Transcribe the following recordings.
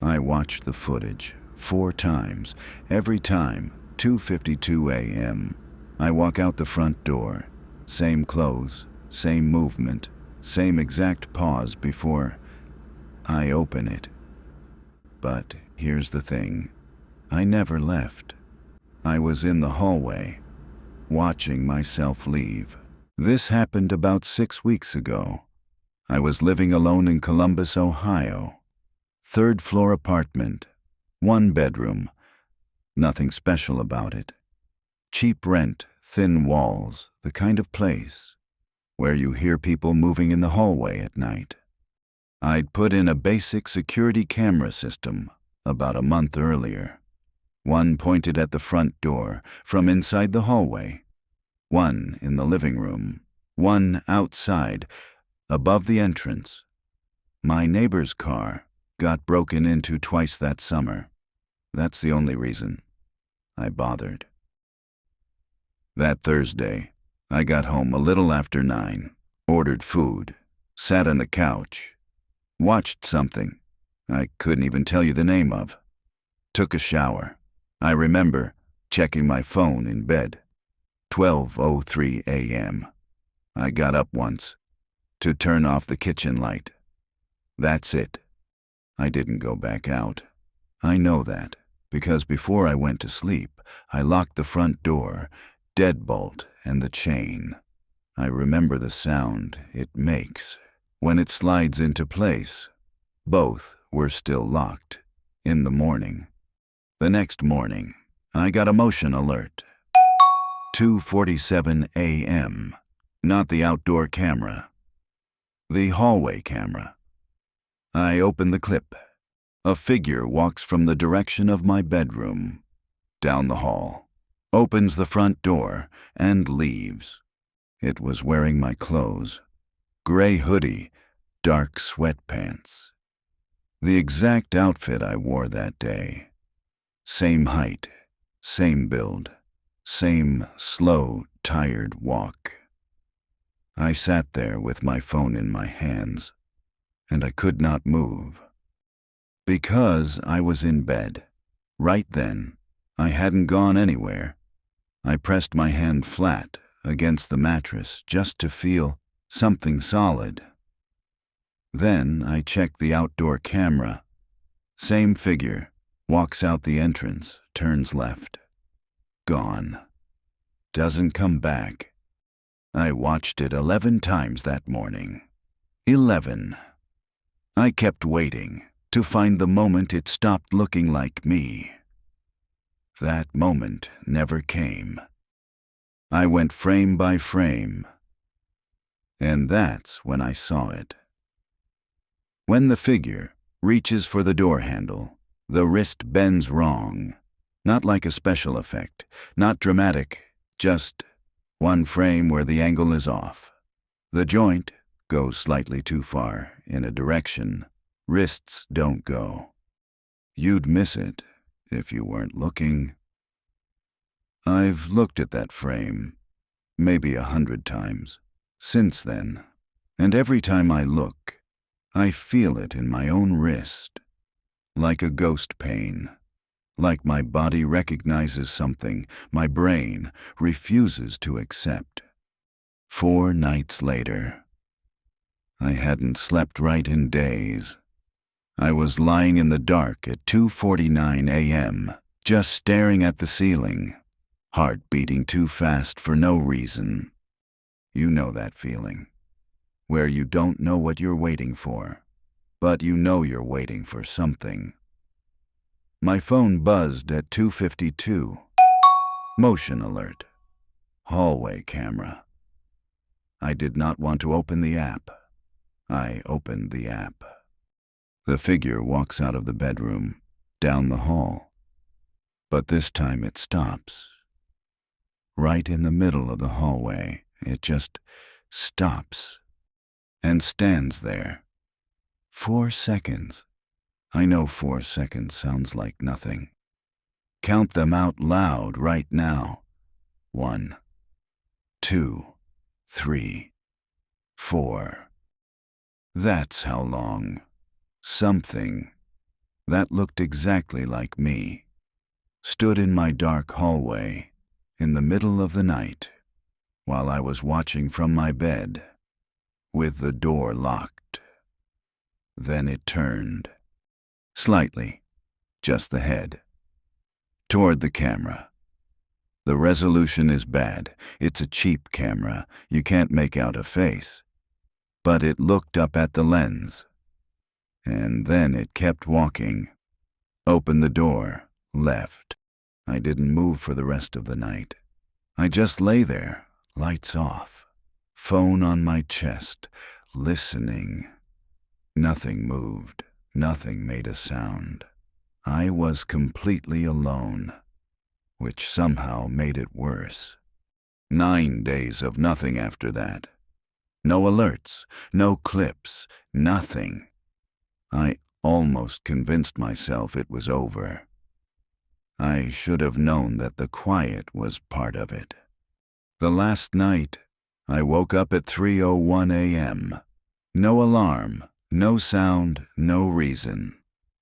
I watched the footage 4 times. Every time, 2:52 a.m. I walk out the front door. Same clothes, same movement, same exact pause before I open it. But here's the thing. I never left. I was in the hallway, watching myself leave. This happened about 6 weeks ago. I was living alone in Columbus, Ohio. 3rd-floor apartment, 1 bedroom. Nothing special about it. Cheap rent, thin walls, the kind of place where you hear people moving in the hallway at night. I'd put in a basic security camera system about a month earlier. 1 pointed at the front door from inside the hallway, 1 in the living room, 1 outside, above the entrance. My neighbor's car got broken into twice that summer. That's the only reason I bothered. That Thursday, I got home a little after 9, ordered food, sat on the couch, watched something I couldn't even tell you the name of, took a shower. I remember checking my phone in bed. 12:03 a.m. I got up once to turn off the kitchen light. That's it. I didn't go back out. I know that because before I went to sleep, I locked the front door, deadbolt, and the chain. I remember the sound it makes when it slides into place. Both were still locked. In the morning. The next morning, I got a motion alert. 2:47 a.m. Not the outdoor camera. The hallway camera. I open the clip. A figure walks from the direction of my bedroom, down the hall, opens the front door, and leaves. It was wearing my clothes. Gray hoodie, dark sweatpants. The exact outfit I wore that day. Same height, same build, same slow, tired walk. I sat there with my phone in my hands, and I could not move. Because I was in bed. Right then, I hadn't gone anywhere. I pressed my hand flat against the mattress just to feel something solid. Then I checked the outdoor camera. Same figure, walks out the entrance, turns left. Gone. Doesn't come back. I watched it 11 times that morning. 11. I kept waiting to find the moment it stopped looking like me. That moment never came. I went frame by frame. And that's when I saw it. When the figure reaches for the door handle, the wrist bends wrong. Not like a special effect, not dramatic, just 1 frame where the angle is off. The joint goes slightly too far in a direction wrists don't go. You'd miss it if you weren't looking. I've looked at that frame maybe 100 times since then, and every time I look, I feel it in my own wrist, like a ghost pain, like my body recognizes something my brain refuses to accept. 4 nights later. I hadn't slept right in days. I was lying in the dark at 2:49 a.m., just staring at the ceiling, heart beating too fast for no reason. You know that feeling, where you don't know what you're waiting for, but you know you're waiting for something. My phone buzzed at 2:52. Motion alert. Hallway camera. I did not want to open the app. I opened the app. The figure walks out of the bedroom, down the hall. But this time it stops. Right in the middle of the hallway, it just stops and stands there. 4 seconds. I know 4 seconds sounds like nothing. Count them out loud right now. 1, 2, 3, 4. That's how long something that looked exactly like me, stood in my dark hallway in the middle of the night while I was watching from my bed with the door locked. Then it turned, slightly, just the head, toward the camera. The resolution is bad. It's a cheap camera. You can't make out a face. But it looked up at the lens. And then it kept walking. Opened the door, left. I didn't move for the rest of the night. I just lay there, lights off, phone on my chest, listening. Nothing moved. Nothing made a sound. I was completely alone, which somehow made it worse. 9 days of nothing after that. No alerts, no clips, nothing. I almost convinced myself it was over. I should have known that the quiet was part of it. The last night, I woke up at 3:01 a.m. No alarm, no sound, no reason.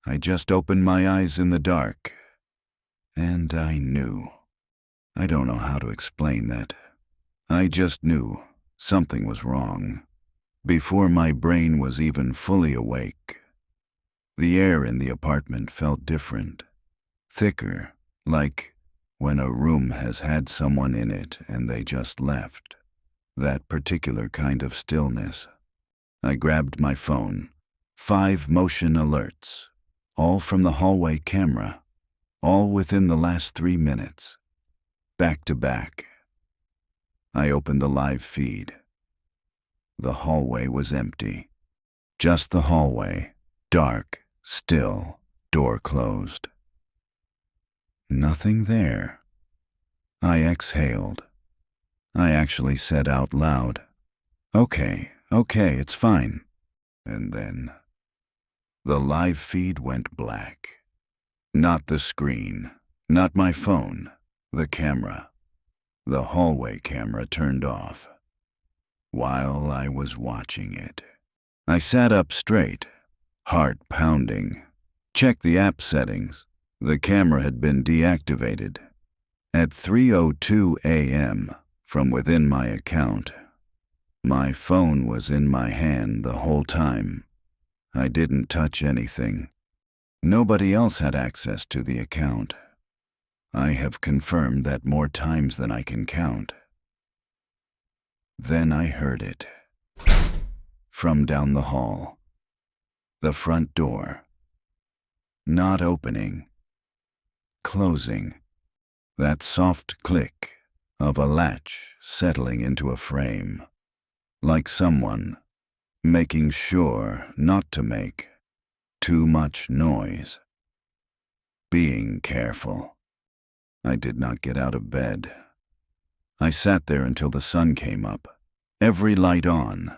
I just opened my eyes in the dark, and I knew. I don't know how to explain that. I just knew something was wrong before my brain was even fully awake. The air in the apartment felt different, thicker, like when a room has had someone in it and they just left. That particular kind of stillness. I grabbed my phone. 5 motion alerts, all from the hallway camera, all within the last 3 minutes, back to back. I opened the live feed. The hallway was empty. Just the hallway, dark, still, door closed. Nothing there. I exhaled. I actually said out loud, okay, it's fine. And then the live feed went black. Not the screen, not my phone, the camera. The hallway camera turned off while I was watching it. I sat up straight, heart pounding. Checked the app settings. The camera had been deactivated. At 3:02 a.m., from within my account, my phone was in my hand the whole time. I didn't touch anything. Nobody else had access to the account. I have confirmed that more times than I can count. Then I heard it. From down the hall. The front door. Not opening. Closing. That soft click of a latch settling into a frame. Like someone making sure not to make too much noise. Being careful. I did not get out of bed. I sat there until the sun came up, every light on,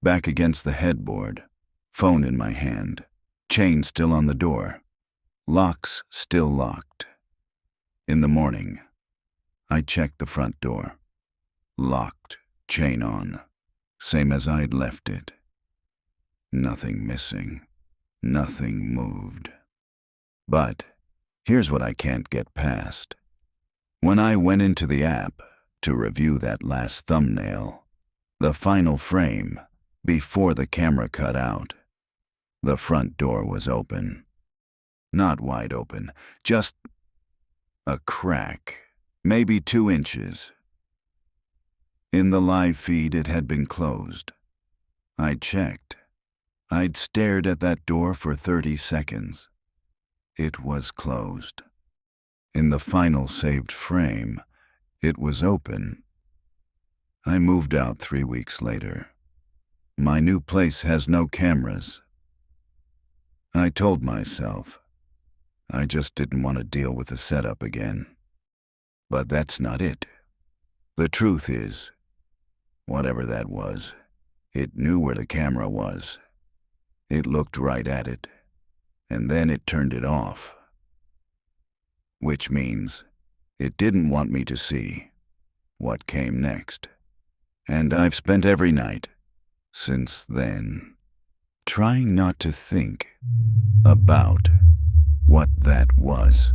back against the headboard, phone in my hand, chain still on the door, locks still locked. In the morning, I checked the front door. Locked, chain on, same as I'd left it. Nothing missing, nothing moved. But here's what I can't get past. When I went into the app to review that last thumbnail, the final frame, before the camera cut out, the front door was open. Not wide open, just a crack, maybe 2 inches. In the live feed, it had been closed. I checked. I'd stared at that door for 30 seconds. It was closed. In the final saved frame, it was open. I moved out 3 weeks later. My new place has no cameras. I told myself I just didn't want to deal with the setup again. But that's not it. The truth is, whatever that was, it knew where the camera was. It looked right at it, and then it turned it off. Which means it didn't want me to see what came next. And I've spent every night since then trying not to think about what that was.